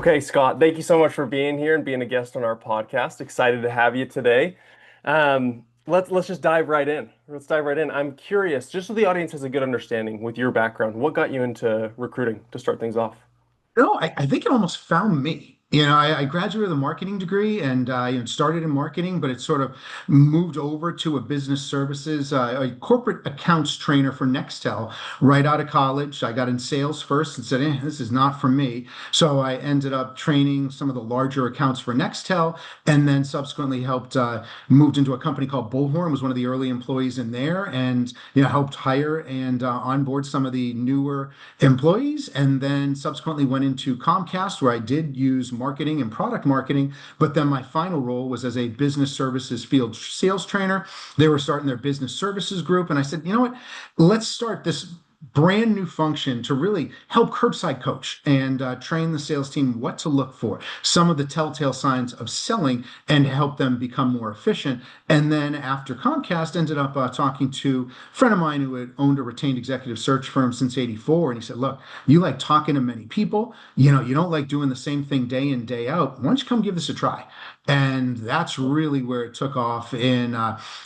Okay, Scott, thank you so much for being here and being a guest on our podcast. Excited to have you today. Let's just dive right in. Let's dive right in. I'm curious, just so the audience has a good understanding with your background, what got you into recruiting to start things off? No, I think it almost found me. I graduated with a marketing degree and started in marketing, but it sort of moved over to a business services, a corporate accounts trainer for Nextel right out of college. I got in sales first and said, this is not for me. So I ended up training some of the larger accounts for Nextel and then subsequently moved into a company called Bullhorn, was one of the early employees in there and helped hire and onboard some of the newer employees, and then subsequently went into Comcast, where I did use marketing and product marketing. But then my final role was as a business services field sales trainer. They were starting their business services group, and I said, you know what? Let's start this brand new function to really help curbside coach and train the sales team what to look for, some of the telltale signs of selling, and help them become more efficient. And then after Comcast, ended up talking to a friend of mine who had owned a retained executive search firm since '84. And he said, look, you like talking to many people, you don't like doing the same thing day in, day out. Why don't you come give this a try? And that's really where it took off in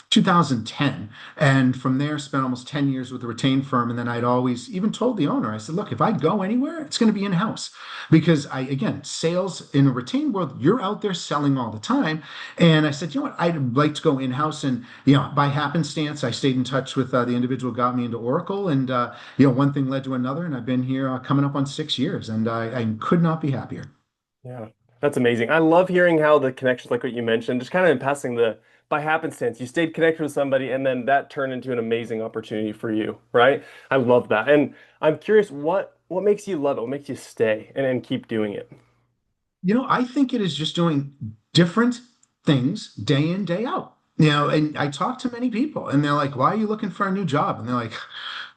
2010. And from there, spent almost 10 years with a retained firm. And then I'd always even told the owner, I said, look, if I go anywhere, it's going to be in-house. Because again, sales in a retained world, you're out there selling all the time. And I said, you know what, I'd like to go in-house. And, by happenstance, I stayed in touch with the individual who got me into Oracle. And, one thing led to another. And I've been here coming up on 6 years. And I could not be happier. Yeah, that's amazing. I love hearing how the connections, like what you mentioned, just kind of in passing by happenstance, you stayed connected with somebody and then that turned into an amazing opportunity for you, right? I love that. And I'm curious, what makes you love it? What makes you stay and keep doing it? I think it is just doing different things day in, day out. And I talk to many people and they're like, why are you looking for a new job? And they're like,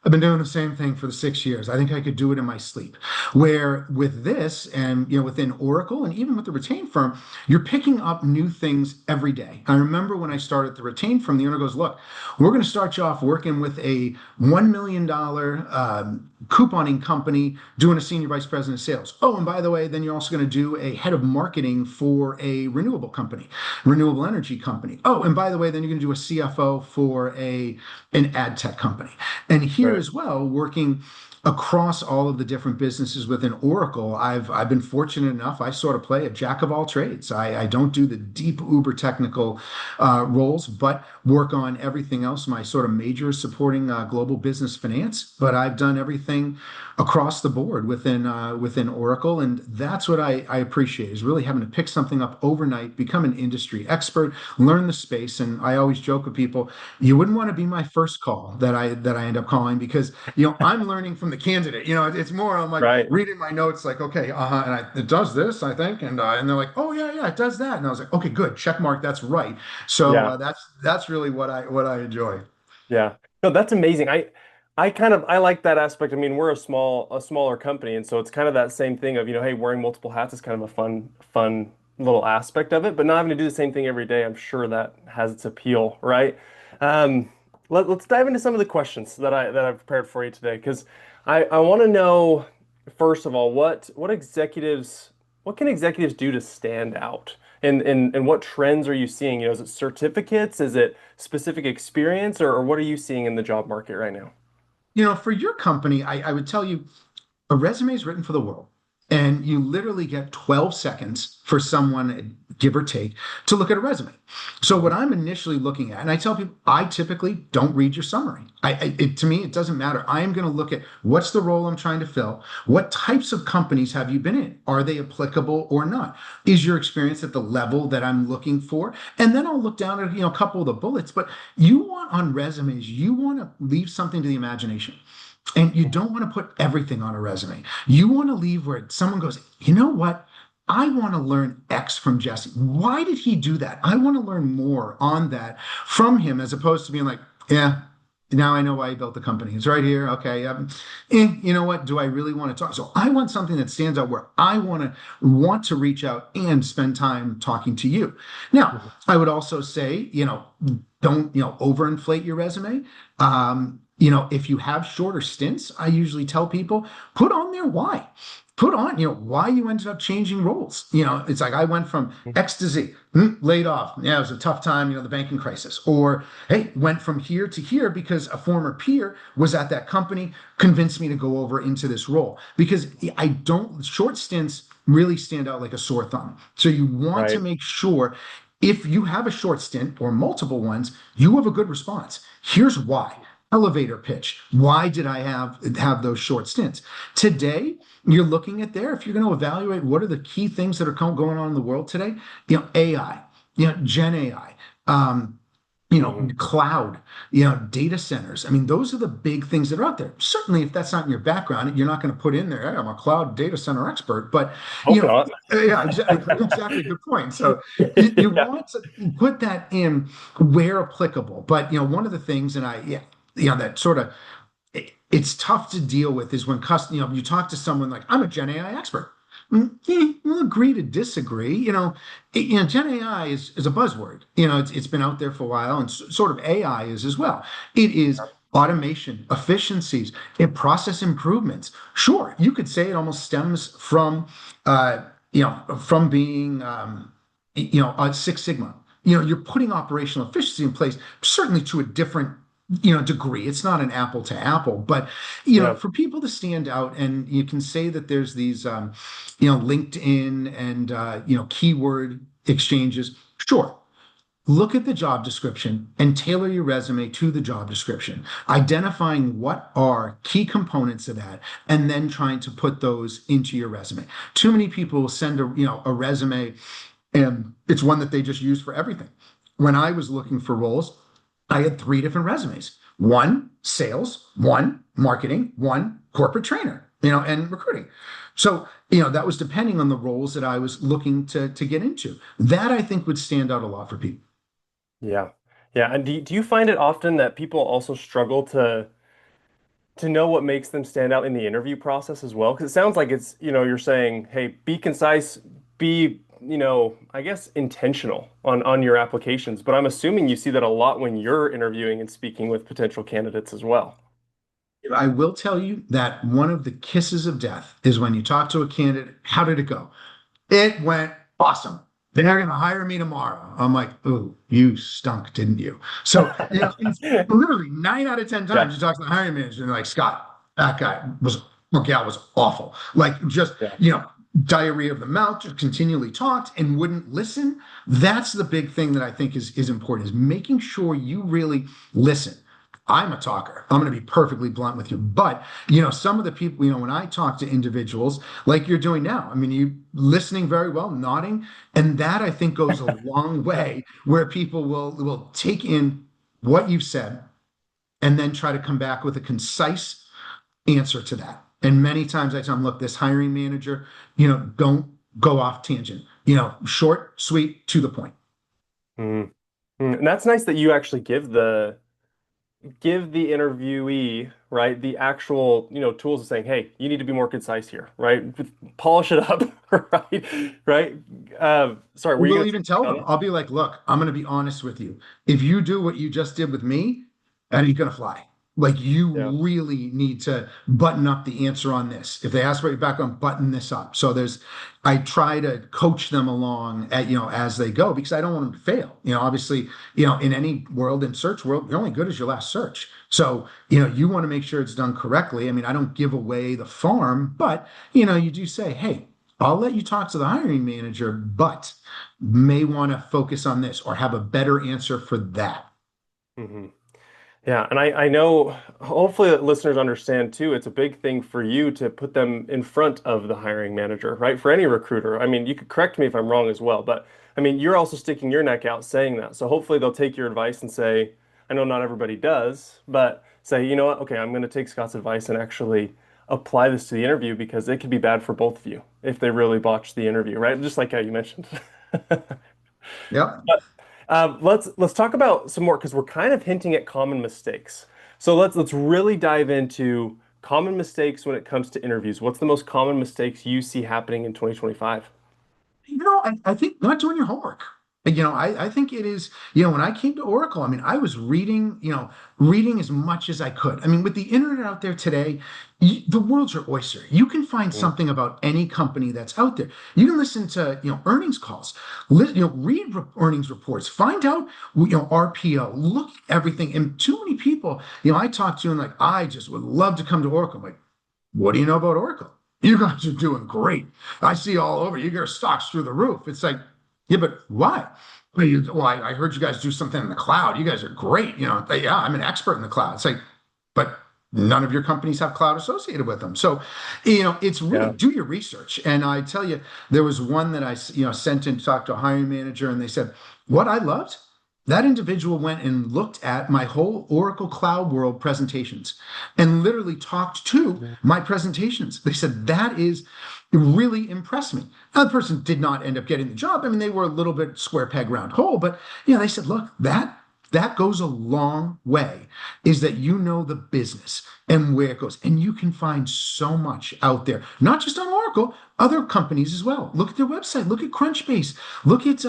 I've been doing the same thing for the 6 years. I think I could do it in my sleep. Where with this and within Oracle and even with the retained firm, you're picking up new things every day. I remember when I started the retained firm, the owner goes, look, we're going to start you off working with a $1 million couponing company doing a senior vice president of sales. Oh, and by the way, then you're also going to do a head of marketing for a renewable energy company. Oh, and by the way, then you're going to do a CFO for an ad tech company. And here Right. as well, working across all of the different businesses within Oracle, I've been fortunate enough. I sort of play a jack of all trades. I don't do the deep uber technical roles, but work on everything else. My sort of major is supporting global business finance, but I've done everything across the board within Oracle, and that's what I appreciate is really having to pick something up overnight, become an industry expert, learn the space. And I always joke with people, you wouldn't want to be my first call that I end up calling because I'm learning from the candidate. It's more I'm like Right. reading my notes, like and it does this, I think, and they're like, oh yeah, it does that, and I was like, okay, good, check mark, that's right. So Yeah. that's really what I enjoy. Yeah. No, that's amazing. I like that aspect. I mean, we're a smaller company, and so it's kind of that same thing of, hey, wearing multiple hats is kind of a fun little aspect of it, but not having to do the same thing every day, I'm sure that has its appeal, right? Um, let's dive into some of the questions that I've prepared for you today, because I want to know, first of all, what can executives do to stand out? And what trends are you seeing? Is it certificates? Is it specific experience, or what are you seeing in the job market right now? For your company, I would tell you a resume is written for the world. And you literally get 12 seconds for someone, give or take, to look at a resume. So, what I'm initially looking at, and I tell people, I typically don't read your summary. To me, it doesn't matter. I am going to look at what's the role I'm trying to fill? What types of companies have you been in? Are they applicable or not? Is your experience at the level that I'm looking for? And then I'll look down at, a couple of the bullets. But you want on resumes, you want to leave something to the imagination. And you don't want to put everything on a resume. You want to leave where someone goes, you know what? I want to learn X from Jesse. Why did he do that? I want to learn more on that from him as opposed to being like, yeah, now I know why he built the company. It's right here. Okay. You know what? Do I really want to talk? So I want something that stands out where I want to reach out and spend time talking to you. Now, Mhm. I would also say, don't, overinflate your resume. If you have shorter stints, I usually tell people put on there why. put on, why you ended up changing roles. It's like I went from Mhm. X to Z, laid off. Yeah, it was a tough time, the banking crisis. Or, hey, went from here to here because a former peer was at that company, convinced me to go over into this role. Because I don't, short stints really stand out like a sore thumb. So you want to Right. make sure if you have a short stint or multiple ones, you have a good response. Here's why. Elevator pitch. Why did I have those short stints? Today, you're looking at there, if you're going to evaluate what are the key things that are going on in the world today, AI, Gen AI, Hmm. cloud, data centers. I mean, those are the big things that are out there. Certainly, if that's not in your background, you're not going to put in there, hey, I'm a cloud data center expert. But, you Hope know, not. yeah, exactly. Good point. So you Yeah. want to put that in where applicable. But, one of the things, and that sort of it's tough to deal with is when you talk to someone like I'm a Gen AI expert. We'll agree to disagree. Gen AI is a buzzword. It's been out there for a while, and sort of AI is as well. It is automation, efficiencies, and process improvements. Sure, you could say it almost stems from being a Six Sigma. You're putting operational efficiency in place, certainly to a different degree. It's not an apple to apple, but Yeah. for people to stand out, and you can say that there's these LinkedIn and keyword exchanges. Sure, look at the job description and tailor your resume to the job description, identifying what are key components of that, and then trying to put those into your resume. Too many people will send a resume, and it's one that they just use for everything. When I was looking for roles, I had three different resumes: one sales, one marketing, one corporate trainer, and recruiting. So, that was depending on the roles that I was looking to get into. That I think would stand out a lot for people. Yeah. Yeah. And do you find it often that people also struggle to know what makes them stand out in the interview process as well? Because it sounds like it's, you're saying, hey, be concise, be, I guess intentional on your applications. But I'm assuming you see that a lot when you're interviewing and speaking with potential candidates as well. I will tell you that one of the kisses of death is when you talk to a candidate. How did it go? It went awesome. They're going to hire me tomorrow. I'm like, ooh, you stunk, didn't you? So, it's literally 9 out of 10 Yeah. times you talk to the hiring manager and they're like, Scott, that guy was, or gal was awful. Like, just, Yeah. diarrhea of the mouth, just continually talked and wouldn't listen. That's the big thing that I think is important, is making sure you really listen. I'm a talker. I'm going to be perfectly blunt with you. But, some of the people, when I talk to individuals like you're doing now, I mean, you listening very well, nodding, and that I think goes a long way where people will take in what you've said and then try to come back with a concise answer to that. And many times I tell them, look, this hiring manager, don't go off tangent. Short, sweet, to the point. Mm. And that's nice that you actually give the interviewee, right, the actual, tools of saying, hey, you need to be more concise here, right? Polish it up, right? Right? Sorry, were you We'll going to say even tell something them, on I'll be like, look, I'm going to be honest with you. If you do what you just did with me, that ain't going to fly. Like, you that? really need to button up the answer on this. If they ask for your background, button this up. So I try to coach them along as they go, because I don't want them to fail. Obviously, in any world, in search world, you're only good as your last search. So, you want to make sure it's done correctly. I mean, I don't give away the farm, but, you do say, hey, I'll let you talk to the hiring manager, but may want to focus on this or have a better answer for that. Yeah. Yeah, and I know hopefully that listeners understand too, it's a big thing for you to put them in front of the hiring manager, right? For any recruiter. I mean, you could correct me if I'm wrong as well, but I mean, you're also sticking your neck out saying that. So hopefully they'll take your advice and say, I know not everybody does, but say, you know what? Okay, I'm going to take Scott's advice and actually apply this to the interview because it could be bad for both of you if they really botch the interview, right? Just like how you mentioned. Yep. Let's talk about some more because we're kind of hinting at common mistakes. So let's really dive into common mistakes when it comes to interviews. What's the most common mistakes you see happening in 2025? I think not doing your homework. I think it is, when I came to Oracle, I mean, I was reading, reading as much as I could. I mean, with the internet out there today, the world's your oyster. You can find Mm, something about any company that's out there. You can listen to, earnings calls, read earnings reports, find out, RPO, look at everything. And too many people, I talk to and like, I just would love to come to Oracle. I'm like, what do you know about Oracle? You guys are doing great. I see all over. You get stocks through the roof. It's like, yeah, but why? Well, I heard you guys do something in the cloud. You guys are great. Yeah, I'm an expert in the cloud. It's like, but none of your companies have cloud associated with them. So, it's really yeah. do your research. And I tell you, there was one that I, sent in to talk to a hiring manager, and they said, what I loved, that individual went and looked at my whole Oracle Cloud World presentations and literally talked to Mhm. my presentations. They said that is really impressed me. Now, the person did not end up getting the job. I mean, they were a little bit square peg round hole, but they said, look, that goes a long way, is that the business and where it goes. And you can find so much out there, not just on Oracle, other companies as well. Look at their website, look at Crunchbase, look at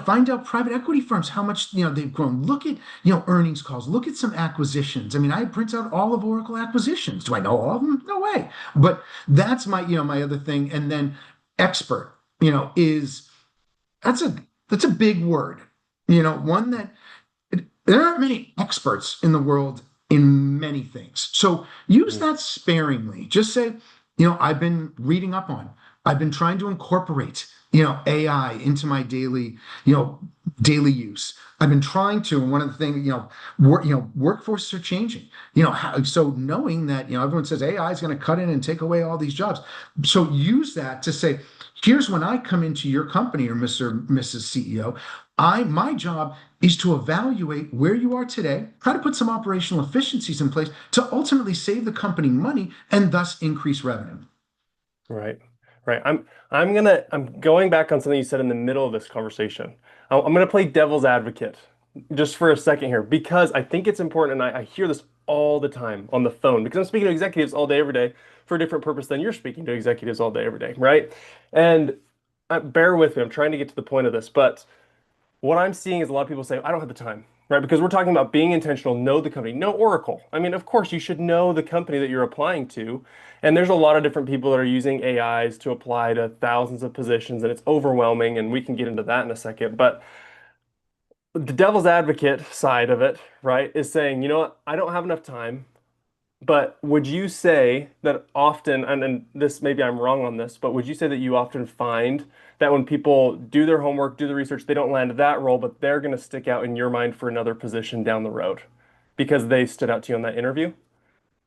find out private equity firms, how much they've grown. Look at earnings calls, look at some acquisitions. I mean, I print out all of Oracle acquisitions. Do I know all of them? No way. But that's my other thing. And then expert, is that's a that's a big word. One that there aren't many experts in the world in many things. So use Mm, that sparingly. Just say, I've been reading up on, I've been trying to incorporate, AI into my daily use. I've been trying to, and one of the things, workforces are changing. So knowing that, everyone says AI is going to cut in and take away all these jobs. So use that to say, here's when I come into your company or Mr. or Mrs. CEO, my job is to evaluate where you are today, try to put some operational efficiencies in place to ultimately save the company money and thus increase revenue. right. Right. I'm going back on something you said in the middle of this conversation. I'm gonna play devil's advocate just for a second here because I think it's important, and I hear this all the time on the phone because I'm speaking to executives all day, every day for a different purpose than you're speaking to executives all day, every day, right? And bear with me, I'm trying to get to the point of this, but what I'm seeing is a lot of people say, I don't have the time, right? Because we're talking about being intentional, know the company, know Oracle. I mean, of course, you should know the company that you're applying to. And there's a lot of different people that are using AIs to apply to thousands of positions, and it's overwhelming. And we can get into that in a second. But the devil's advocate side of it, right, is saying, you know what, I don't have enough time. But would you say that often, and this maybe I'm wrong on this, but would you say that you often find that when people do their homework, do the research, they don't land that role, but they're going to stick out in your mind for another position down the road because they stood out to you on that interview?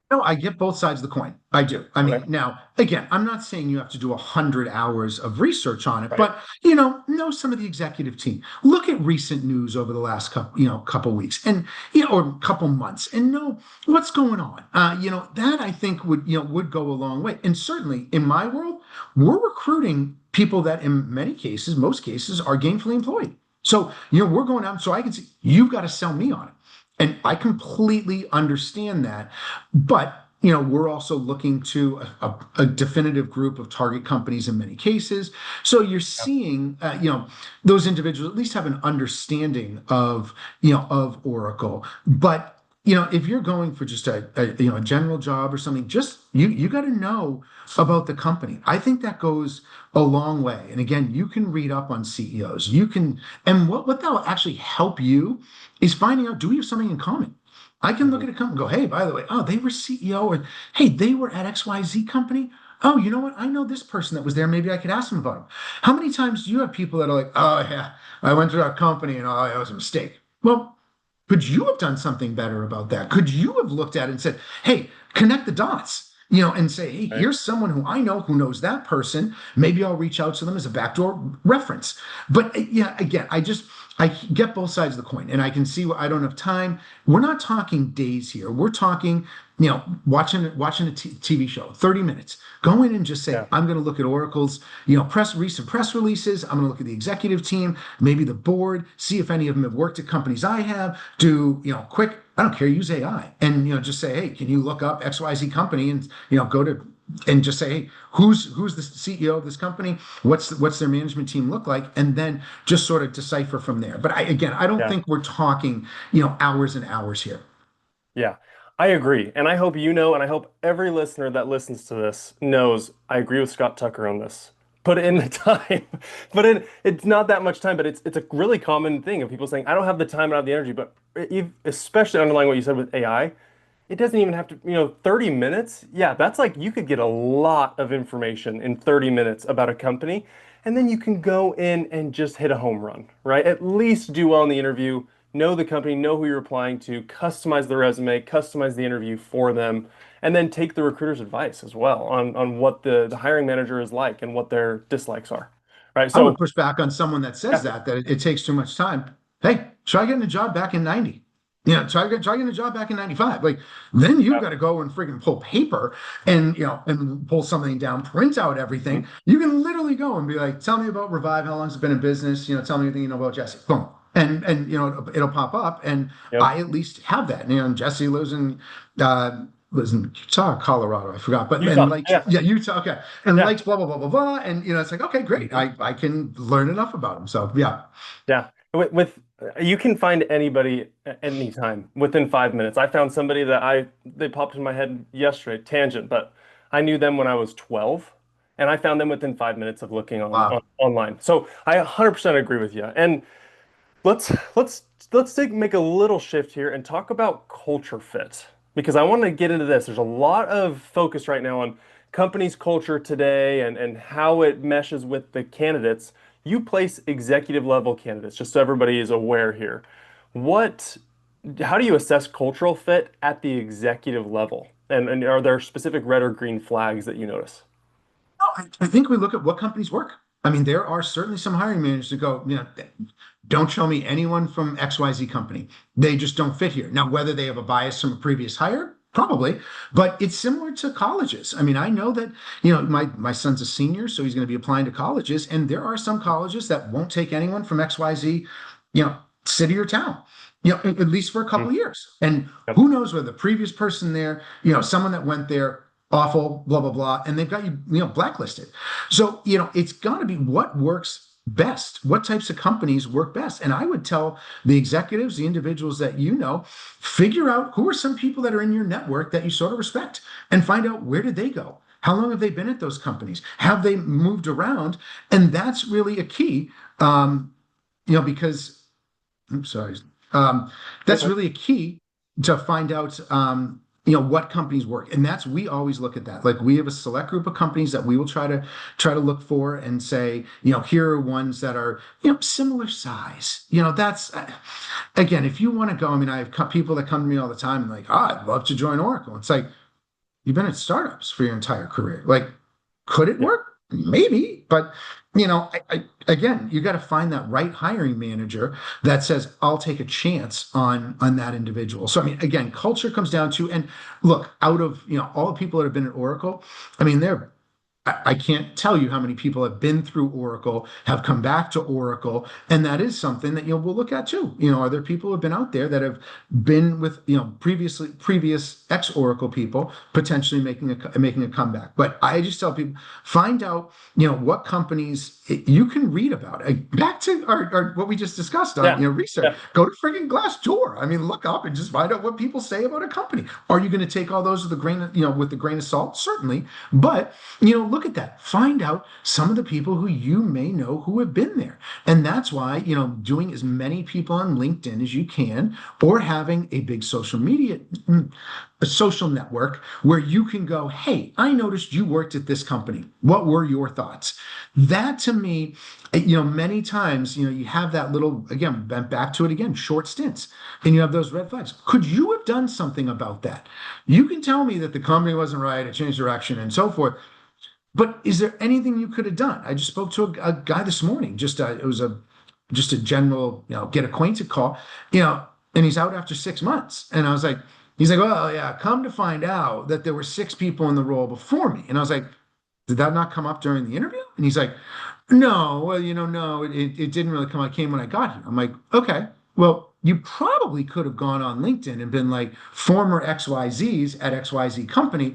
No, I get both sides of the coin. I do. I Okay. mean, now, again, I'm not saying you have to do 100 hours of research on it, Right. but know some of the executive team. Look at recent news over the last couple weeks, and or couple months, and know what's going on. That I think would go a long way. And certainly in my world, we're recruiting people that in many cases, most cases, are gainfully employed. So we're going out, so I can see you've got to sell me on it. And I Mm, completely understand that. But we're also looking to a definitive group of target companies in many cases. So you're yeah. seeing, those individuals at least have an understanding of Oracle. But if you're going for just a general job or something, just you got to know about the company. I think that goes a long way. And again, you can read up on CEOs. You can, and what that will actually help you is finding out, do we have something in common? I can look Mhm. at a company and go, hey, by the way, oh, they were CEO, or hey, they were at XYZ company. Oh, you know what? I know this person that was there. Maybe I could ask them about them. How many times do you have people that are like, oh, yeah, I went to that company and oh, it was a mistake? Well, could you have done something better about that? Could you have looked at it and said, hey, connect the dots, and say, hey, Right. here's someone who I know who knows that person. Maybe I'll reach out to them as a backdoor reference. But yeah, again, I get both sides of the coin and I can see I don't have time. We're not talking days here. We're talking, watching a TV show, 30 minutes. Go in and just say, Yeah. I'm going to look at Oracle's, recent press releases. I'm going to look at the executive team, maybe the board, see if any of them have worked at companies I have. Do, quick, I don't care, use AI and, just say, hey, can you look up XYZ company and, go to and just say, hey, who's the CEO of this company? What's their management team look like? And then just sort of decipher from there. But again, I don't Yeah. think we're talking, hours and hours here. Yeah, I agree. And I hope you know, and I hope every listener that listens to this knows I agree with Scott Tucker on this. Put in the time. It's not that much time, but it's a really common thing of people saying, I don't have the time, I don't have the energy. But especially underlying what you said with AI, it doesn't even have to, 30 minutes. Yeah, that's like you could get a lot of information in 30 minutes about a company, and then you can go in and just hit a home run, right? At least do well in the interview, know the company, know who you're applying to, customize the resume, customize the interview for them, and then take the recruiter's advice as well on what the hiring manager is like and what their dislikes are. Right. I would So, push back on someone that says yeah, that it takes too much time. Hey, try getting a job back in 90. Try getting a job back in 95. Like, then you've yeah. got to go and freaking pull paper and, and pull something down, print out everything. Mhm. You can literally go and be like, tell me about Revive, how long it's been in business, tell me anything you know about Jesse. Boom. And it'll pop up. And Yep. I at least have that. Jesse lives in Utah, Colorado, I forgot, but and Utah. like, Yeah. yeah, Utah, okay, and Yeah. likes blah blah blah blah blah, and it's like, okay, great, Mhm. I can learn enough about him, so yeah. Yeah, with you can find anybody anytime within 5 minutes. I found somebody that they popped in my head yesterday, tangent, but I knew them when I was 12, and I found them within 5 minutes of looking Wow. online. So I 100% agree with you. And Let's let's make a little shift here and talk about culture fit because I want to get into this. There's a lot of focus right now on companies' culture today and how it meshes with the candidates. You place executive level candidates, just so everybody is aware here. What, how do you assess cultural fit at the executive level? And are there specific red or green flags that you notice? No, I think we look at what companies work. I mean, there are certainly some hiring managers that go, don't show me anyone from XYZ company. They just don't fit here. Now, whether they have a bias from a previous hire, probably, but it's similar to colleges. I mean, I know that, my son's a senior, so he's going to be applying to colleges, and there are some colleges that won't take anyone from XYZ, city or town. At least for a couple Hmm. of years. And Yep. who knows whether the previous person there, someone that went there, awful, blah, blah, blah, and they've got you, blacklisted. So, it's got to be what works best, what types of companies work best. And I would tell the executives, the individuals that figure out who are some people that are in your network that you sort of respect and find out where did they go? How long have they been at those companies? Have they moved around? And that's really a key, because I'm sorry. Um, You're that's fine. really a key to find out, what companies work, and we always look at that. Like we have a select group of companies that we will try to look for and say, here are ones that are, similar size. That's again, if you want to go. I mean, I have people that come to me all the time and like, I'd love to join Oracle. It's like you've been at startups for your entire career. Like, could it Yeah. work? Maybe, but again, you got to find that right hiring manager that says, "I'll take a chance on that individual." So, I mean, again, culture comes down to, and look, out of all the people that have been at Oracle, I mean, I can't tell you how many people have been through Oracle, have come back to Oracle, and that is something that we'll look at too. Are there people who have been out there that have been with previous ex-Oracle people potentially making a comeback? But I just tell people, find out what companies you can read about. Back to our what we just discussed on Yeah. research. Yeah. Go to friggin' Glassdoor. I mean, look up and just find out what people say about a company. Are you going to take all those with the grain of salt? Certainly, but look at that. Find out some of the people who you may know who have been there. And that's why, doing as many people on LinkedIn as you can, or having a big a social network where you can go, hey, I noticed you worked at this company. What were your thoughts? That to me, many times, you have that little, again, bent back to it again, short stints, and you have those red flags. Could you have done something about that? You can tell me that the company wasn't right, it changed direction, and so forth. But is there anything you could have done? I just spoke to a guy this morning. It was just a general, get acquainted call, and he's out after 6 months. And I was like, he's like, well, yeah, come to find out that there were six people in the role before me. And I was like, did that not come up during the interview? And he's like, no, well, no, it didn't really come. I came when I got here. I'm like, okay, well, you probably could have gone on LinkedIn and been like former XYZs at XYZ company,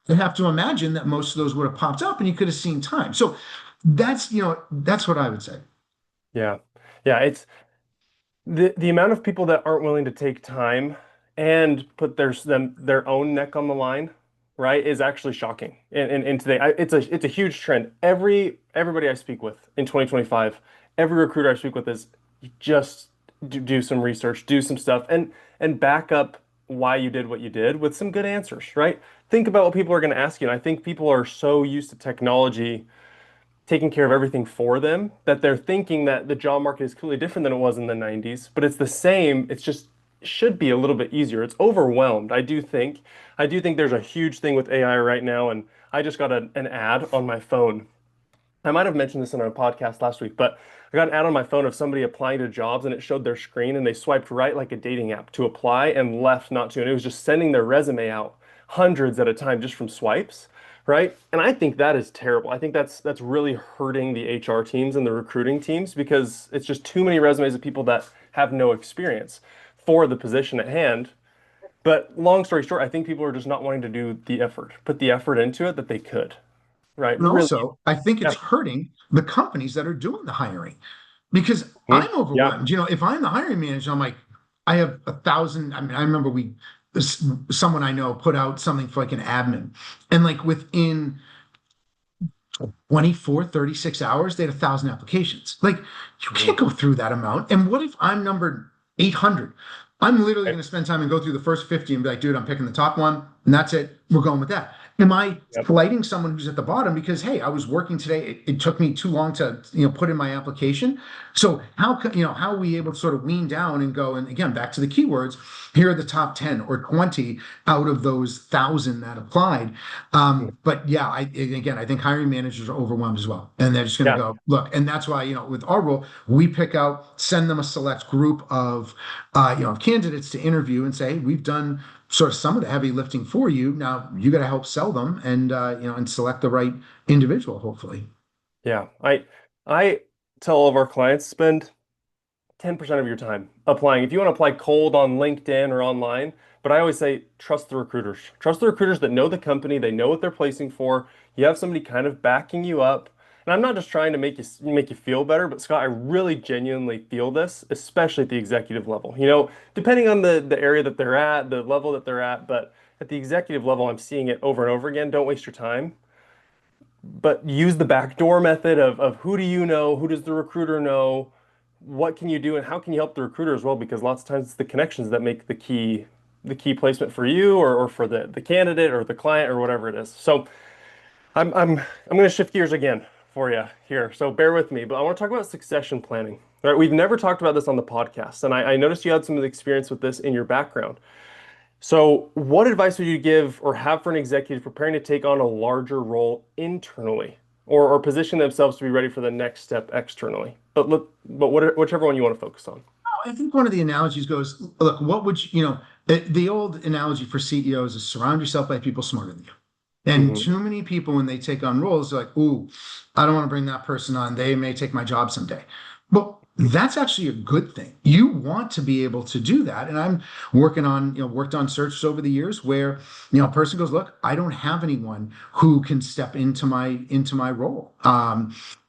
I have to imagine that most of those would have popped up and you could have seen time. So that's what I would say. Yeah. Yeah, it's the amount of people that aren't willing to take time and put their own neck on the line, right, is actually shocking. And today, it's a huge trend. Everybody I speak with in 2025, every recruiter I speak with is just do some research, do some stuff, and back up why you did what you did with some good answers, right? Think about what people are going to ask you. And I think people are so used to technology taking care of everything for them that they're thinking that the job market is completely different than it was in the 90s, but it's the same. It's just should be a little bit easier. It's overwhelmed. I do think there's a huge thing with AI right now, and I just got an ad on my phone. I might have mentioned this in our podcast last week, but I got an ad on my phone of somebody applying to jobs and it showed their screen and they swiped right like a dating app to apply and left not to. And it was just sending their resume out hundreds at a time just from swipes, right? And I think that is terrible. I think that's really hurting the HR teams and the recruiting teams because it's just too many resumes of people that have no experience for the position at hand. But long story short, I think people are just not wanting to do the effort, put the effort into it that they could, right? And Really. also, I think it's Yeah. hurting the companies that are doing the hiring because Mhm. I'm Yeah. overwhelmed. If I'm the hiring manager, I'm like, I have 1,000. I mean, I remember someone I know put out something for like an admin, and like within 24, 36 hours, they had 1,000 applications. Like, you Mhm. can't go through that amount. And what if I'm numbered 800? I'm literally Right. going to spend time and go through the first 50 and be like, dude, I'm picking the top one, and that's it. We're going with that. Am I Yep. slighting someone who's at the bottom because, hey, I was working today. It took me too long to, put in my application. So how are we able to sort of lean down and go, and again, back to the keywords, here are the top 10 or 20 out of those 1,000 that applied. But yeah, again, I think hiring managers are overwhelmed as well. And they're just going to Yeah. go, look, and that's why, with our role, we pick out, send them a select group of candidates to interview and say, hey, we've done sort of some of the heavy lifting for you. Now you got to help sell them and select the right individual, hopefully. Yeah. I tell all of our clients spend 10% of your time applying. If you want to apply cold on LinkedIn or online, but I always say trust the recruiters. Trust the recruiters that know the company, they know what they're placing for. You have somebody kind of backing you up. And I'm not just trying to make you feel better, but Scott, I really genuinely feel this, especially at the executive level. Depending on the area that they're at, the level that they're at, but at the executive level, I'm seeing it over and over again. Don't waste your time, but use the backdoor method of who do you know, who does the recruiter know, what can you do, and how can you help the recruiter as well? Because lots of times it's the connections that make the key placement for you or for the candidate or the client or whatever it is. So I'm going to shift gears again for you here. So bear with me, but I want to talk about succession planning. All right, we've never talked about this on the podcast, and I noticed you had some of the experience with this in your background. So, what advice would you give or have for an executive preparing to take on a larger role internally or position themselves to be ready for the next step externally? Whichever one you want to focus on. I think one of the analogies goes, look, what would the old analogy for CEOs is surround yourself by people smarter than you. And Hmm. too many people, when they take on roles, they're like, ooh, I don't want to bring that person on. They may take my job someday. Well, that's actually a good thing. You want to be able to do that. And I'm worked on searches over the years where, a person goes, look, I don't have anyone who can step into my role.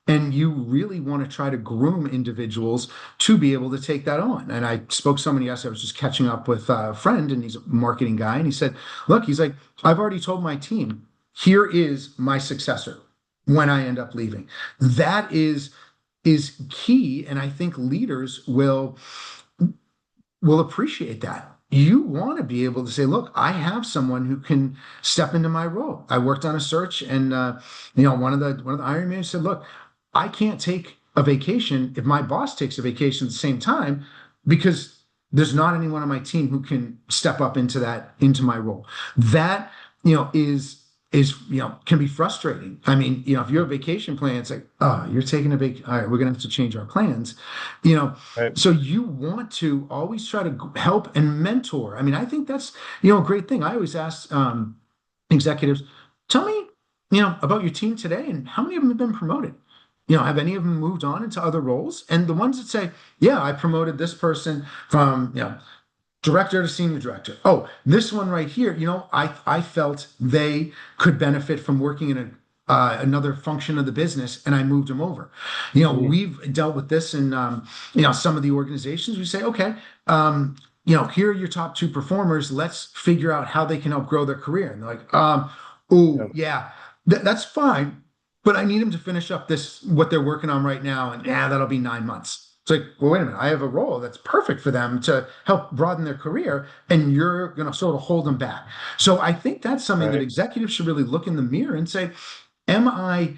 And you really want to try to groom individuals to be able to take that on. And I spoke to someone yesterday. I was just catching up with a friend, and he's a marketing guy, and he said, look, he's like, I've already told my team, here is my successor when I end up leaving. That is key, and I think leaders will appreciate that. You want to be able to say, look, I have someone who can step into my role. I worked on a search, and one of the hiring managers said, look, I can't take a vacation if my boss takes a vacation at the same time because there's not anyone on my team who can step up into my role. That can be frustrating. I mean, if you have a vacation plan, it's like, oh, you're taking a vacation. All right, we're gonna have to change our plans. You know, Right. so you want to always try to help and mentor. I mean, I think that's a great thing. I always ask executives, tell me, about your team today and how many of them have been promoted. Have any of them moved on into other roles? And the ones that say, yeah, I promoted this person from director to senior director. Oh, this one right here, I felt they could benefit from working in another function of the business, and I moved them over. Mm, We've dealt with this in some of the organizations. We say, okay, here are your top two performers. Let's figure out how they can help grow their career. And they're like, yeah, oh yeah, that's fine, but I need them to finish up this what they're working on right now, and yeah, that'll be 9 months. It's like, well, wait a minute, I have a role that's perfect for them to help broaden their career, and you're going to sort of hold them back. So I think that's something that right. executives should really look in the mirror and say, am I,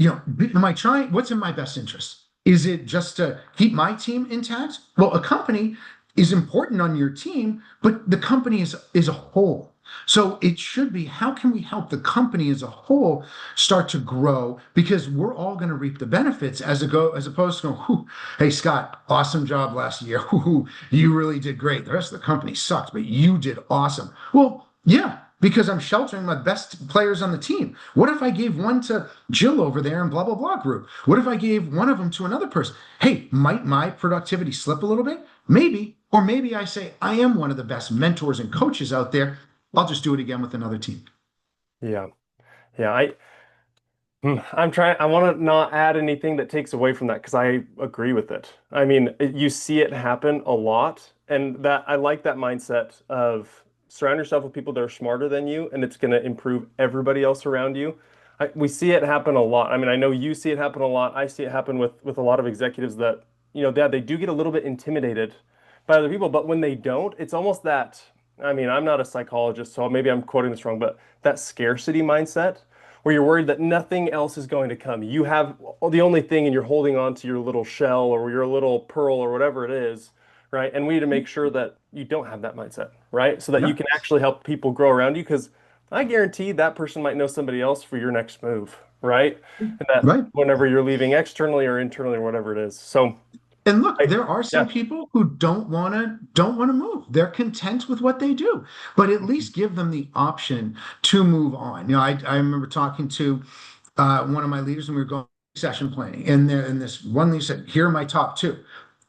am I trying, what's in my best interest? Is it just to keep my team intact? Well, a company is important on your team, but the company is a whole. So it should be, how can we help the company as a whole start to grow? Because we're all going to reap the benefits as opposed to going, hey Scott, awesome job last year. You really did great. The rest of the company sucked, but you did awesome. Well, yeah, because I'm sheltering my best players on the team. What if I gave one to Jill over there in blah blah blah group? What if I gave one of them to another person? Hey, might my productivity slip a little bit? Maybe. Or maybe I say, I am one of the best mentors and coaches out there. I'll just do it again with another team. Yeah. Yeah. I'm trying, I want to not add anything that takes away from that because I agree with it. I mean, you see it happen a lot, and that I like that mindset of surround yourself with people that are smarter than you, and it's going to improve everybody else around you. We see it happen a lot. I mean, I know you see it happen a lot. I see it happen with a lot of executives that, they do get a little bit intimidated by other people, but when they don't, it's almost that, I mean, I'm not a psychologist, so maybe I'm quoting this wrong, but that scarcity mindset where you're worried that nothing else is going to come. You have the only thing and you're holding on to your little shell or your little pearl or whatever it is, right? And we need to make sure that you don't have that mindset, right? So that you Yeah, can actually help people grow around you because I guarantee that person might know somebody else for your next move, right? And that right. whenever you're leaving externally or internally or whatever it is. So And look, I, there are some yeah. people who don't want to move. They're content with what they do, but at least give them the option to move on. I remember talking to one of my leaders, and we were going session planning, and this one leader said, "Here are my top two,"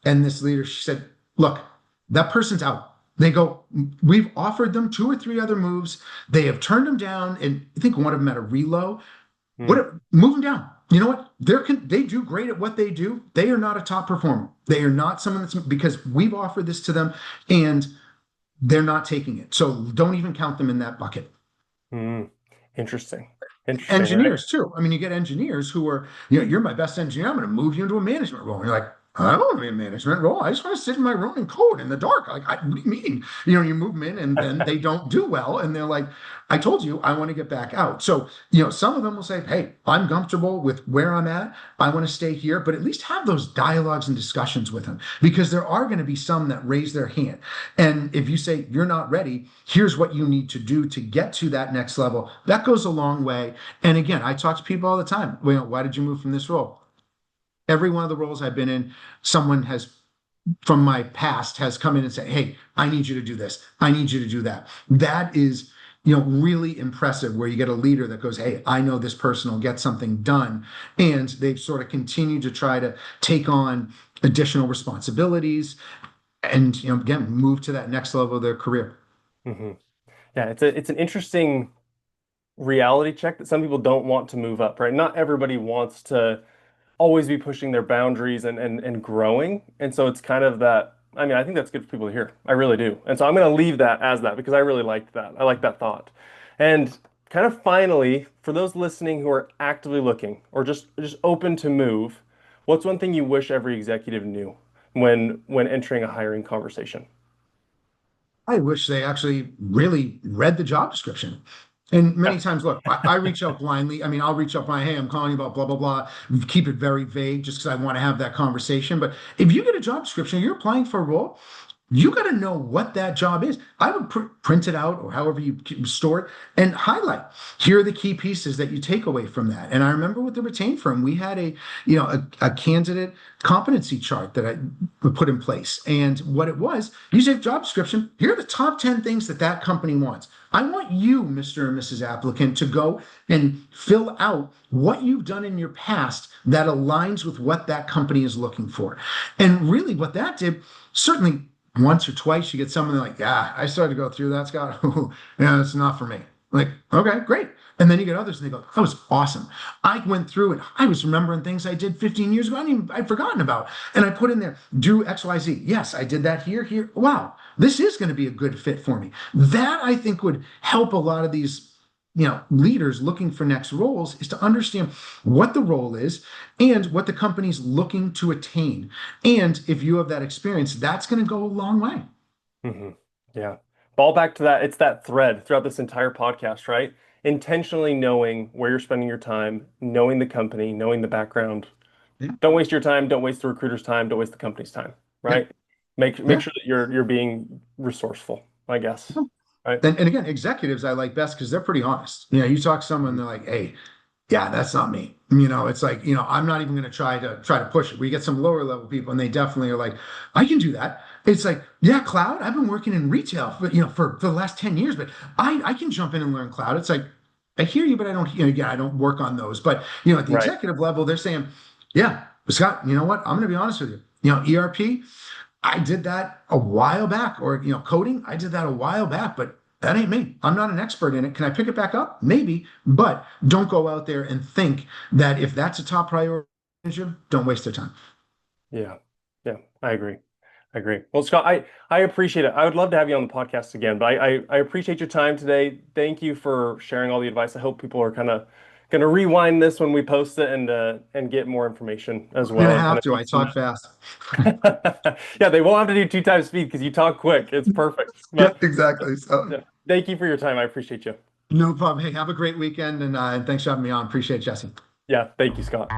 and this leader she said, "Look, that person's out." They go, "We've offered them two or three other moves. They have turned them down, and I think one of them had a reload. Mm, What move them down? You know what? They do great at what they do. They are not a top performer. They are not someone that's because we've offered this to them and they're not taking it. So don't even count them in that bucket. mm. Interesting. Interesting. Engineers too. I mean, you get engineers who are, you're my best engineer. I'm going to move you into a management role. And you're like, I don't want to be a management role. I just want to sit in my room and code in the dark. Like, what do you mean? You move them in and then they don't do well. And they're like, I told you I want to get back out. So, some of them will say, hey, I'm comfortable with where I'm at. I want to stay here, but at least have those dialogues and discussions with them because there are going to be some that raise their hand. And if you say you're not ready, here's what you need to do to get to that next level. That goes a long way. And again, I talk to people all the time. Well, why did you move from this role? Every one of the roles I've been in, someone has from my past has come in and said, hey, I need you to do this. I need you to do that. That is, really impressive where you get a leader that goes, hey, I know this person will get something done. And they've sort of continued to try to take on additional responsibilities and, again, move to that next level of their career. hmm Yeah, it's an interesting reality check that some people don't want to move up, right? Not everybody wants to always be pushing their boundaries and growing. And so it's kind of that, I mean, I think that's good for people to hear. I really do. And so I'm going to leave that as that because I really liked that. I like that thought. And kind of finally, for those listening who are actively looking or just open to move, what's one thing you wish every executive knew when entering a hiring conversation? I wish they actually really read the job description. And many Yeah. times, look, I reach out blindly. I mean, I'll reach out by, hey, I'm calling you about blah, blah, blah. Keep it very vague just because I want to have that conversation. But if you get a job description, you're applying for a role, you got to know what that job is. I would print it out or however you store it and highlight. Here are the key pieces that you take away from that. And I remember with the retained firm, we had a candidate competency chart that I put in place. And what it was, you say job description, here are the top 10 things that company wants. I want you, Mr. and Mrs. Applicant, to go and fill out what you've done in your past that aligns with what that company is looking for. And really, what that did, certainly once or twice, you get someone like, yeah, I started to go through that, Scott. Yeah, it's not for me. Like, okay, great. And then you get others and they go, that was awesome. I went through it. I was remembering things I did 15 years ago. I'd forgotten about. And I put in there, do XYZ. Yes, I did that here, here. Wow, this is going to be a good fit for me. That I think would help a lot of these, leaders looking for next roles, is to understand what the role is and what the company's looking to attain. And if you have that experience, that's going to go a long way. Hmm. Yeah. Ball back to that. It's that thread throughout this entire podcast, right? Intentionally knowing where you're spending your time, knowing the company, knowing the background. Yeah. Don't waste your time. Don't waste the recruiter's time. Don't waste the company's time, Yeah. right? Make Yeah. sure that you're being resourceful, I guess. Right? And again, executives I like best because they're pretty honest. You talk to someone, Mhm. they're like, hey, yeah, that's not me. It's like, I'm not even going to try to push it. We get some lower level people and they definitely are like, I can do that. It's like, yeah, cloud. I've been working in retail for the last 10 years, but I can jump in and learn cloud. It's like, I hear you, but I don't, again, I don't work on those. But at the Right. executive level, they're saying, yeah, Scott, you know what? I'm going to be honest with you. ERP, I did that a while back, or coding, I did that a while back, but that ain't me. I'm not an expert in it. Can I pick it back up? Maybe, but don't go out there and think that if that's a top priority, don't waste their time. Yeah. Yeah. I agree. I agree. Well, Scott, I appreciate it. I would love to have you on the podcast again, but I appreciate your time today. Thank you for sharing all the advice. I hope people are kind of going to rewind this when we post it and get more information as You're well gonna and kind have of to. I take some talk notes. fast. Yeah, they won't have to do two times speed because you talk quick. It's perfect. Yeah, But exactly. So yeah, thank you for your time. I appreciate you. no problem. Hey, have a great weekend, and thanks for having me on. Appreciate it, Jesse. Yeah, thank you, Scott.